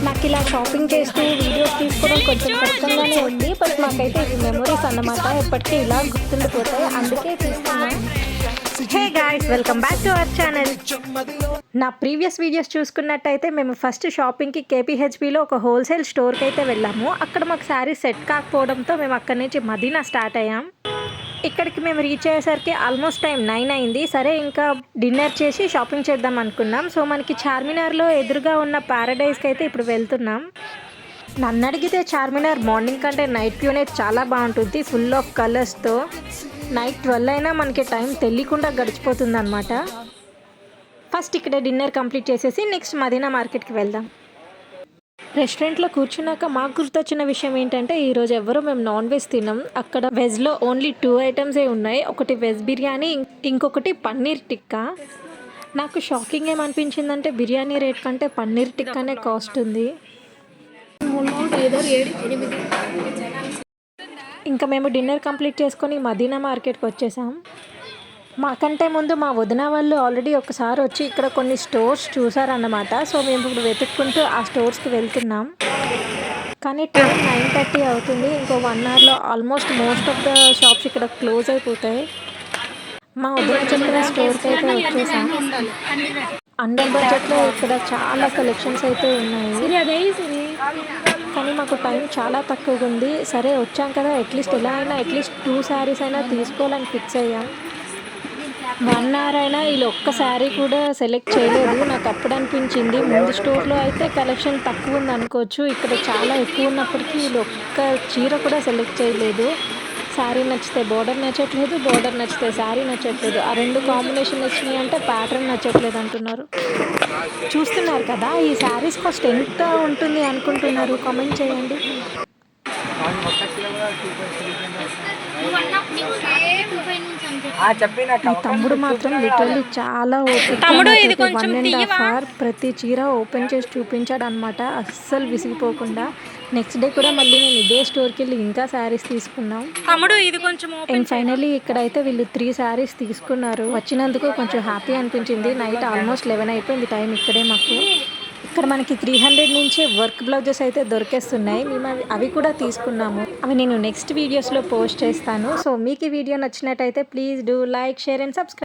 నాకు ఇలా షాపింగ్ చేస్తూ వీడియోస్ తీసుకోవడం కొంచెం కష్టంగానే ఉంది. బట్ మాకైతే ఇవి మెమరీస్ అన్నమాట, ఎప్పటికీ ఇలా గుర్తుండిపోతాయి, అందుకే తీసుకున్నాను. Hey guys, welcome back to our channel. నా ప్రీవియస్ వీడియోస్ చూసుకున్నట్టయితే మేము ఫస్ట్ షాపింగ్కి కేపీహెచ్బిలో ఒక హోల్సేల్ స్టోర్కి అయితే వెళ్ళాము. అక్కడ మాకు శారీ సెట్ కాకపోవడంతో మేము అక్కడి నుంచి మదీనా స్టార్ట్ అయ్యాం. ఇక్కడికి మేము రీచ్ అయ్యేసరికి ఆల్మోస్ట్ టైం 9 అయింది. సరే ఇంకా డిన్నర్ చేసి షాపింగ్ చేద్దాం అనుకున్నాం. సో మనకి చార్మినార్లో ఎదురుగా ఉన్న ప్యారడైజ్కి అయితే ఇప్పుడు వెళ్తున్నాం. నన్ను అడిగితే చార్మినార్ మార్నింగ్ కంటే నైట్ వ్యూనే చాలా బాగుంటుంది, ఫుల్ ఆఫ్ కలర్స్తో. నైట్ 12 అయినా మనకి టైం తెలియకుండా గడిచిపోతుంది అనమాట. ఫస్ట్ ఇక్కడ డిన్నర్ కంప్లీట్ చేసేసి నెక్స్ట్ మదీనా మార్కెట్కి వెళ్దాం. రెస్టారెంట్లో కూర్చున్నాక మాకు గుర్తొచ్చిన విషయం ఏంటంటే ఈరోజు ఎవరు మేము నాన్ వెజ్ తిన్నాం. అక్కడ వెజ్లో ఓన్లీ 2 ఐటమ్సే ఉన్నాయి. ఒకటి వెజ్ బిర్యానీ, ఇంకొకటి పన్నీర్ టిక్కా. నాకు షాకింగ్ ఏమనిపించిందంటే బిర్యానీ రేట్ కంటే పన్నీర్ టిక్కానే కాస్ట్ ఉంది. ఇంకా మేము డిన్నర్ కంప్లీట్ చేసుకొని మదీనా మార్కెట్కి వచ్చేసాం. మాకంటే ముందు మా వదిన వాళ్ళు ఆల్రెడీ ఒకసారి వచ్చి ఇక్కడ కొన్ని స్టోర్స్ చూసారన్నమాట. సో మేము ఇప్పుడు వెతుక్కుంటూ ఆ స్టోర్స్కి వెళ్తున్నాం. కానీ టైం 9:30 అవుతుంది. ఇంకో 1 అవర్లో almost most of the shops ఇక్కడ క్లోజ్ అయిపోతాయి. మా వదిన చెప్పిన స్టోర్కి అయితే వచ్చేసాం. అండర్ బడ్జెట్లో ఇక్కడ చాలా కలెక్షన్స్ అయితే ఉన్నాయి. కానీ మాకు టైం చాలా తక్కువగా ఉంది. సరే వచ్చాం కదా, అట్లీస్ట్ ఎలా అయినా అట్లీస్ట్ 2 శారీస్ అయినా తీసుకోవాలని ఫిక్స్ అయ్యాం. 1 అవర్ అయినా వీళ్ళు ఒక్క శారీ కూడా సెలెక్ట్ చేయలేదు. నాకు అప్పుడు అనిపించింది ముందు స్టోర్లో అయితే కలెక్షన్ తక్కువ ఉంది అనుకోవచ్చు, ఇక్కడ చాలా ఎక్కువ ఉన్నప్పటికీ వీళ్ళు ఒక్క చీర కూడా సెలెక్ట్ చేయలేదు. శారీ నచ్చితే బోర్డర్ నచ్చట్లేదు, బోర్డర్ నచ్చితే శారీ నచ్చట్లేదు. ఆ 2 కాంబినేషన్ వచ్చినాయి అంటే ప్యాటర్న్ నచ్చట్లేదు అంటున్నారు. చూస్తున్నారు కదా, ఈ శారీస్ కాస్ట్ ఎంత ఉంటుంది అనుకుంటున్నారు? కామెంట్ చేయండి. తమ్ముడు మాత్రం లిటరల్లీ చాలా ఓపిక, 1.5 అవర్ ప్రతి చీర ఓపెన్ చేసి చూపించాడు అనమాట, అస్సలు విసిగిపోకుండా. నెక్స్ట్ డే కూడా మళ్ళీ నేను ఇదే స్టోర్కి వెళ్ళి ఇంకా శారీస్ తీసుకున్నాం. అండ్ ఫైనలీ ఇక్కడైతే వీళ్ళు 3 శారీస్ తీసుకున్నారు. వచ్చినందుకు కొంచెం హ్యాపీ అనిపించింది. నైట్ ఆల్మోస్ట్ 11 అయిపోయింది టైం ఇక్కడే మాకు. ఇక్కడ మనకి 300 నుంచి వర్క్ బ్లౌజెస్ అయితే దొరికేస్తున్నాయి. మేము అవి కూడా తీసుకున్నాము. అవి నేను నెక్స్ట్ వీడియోస్లో పోస్ట్ చేస్తాను. సో మీకు ఈ వీడియో నచ్చినట్టయితే please do like, share and subscribe.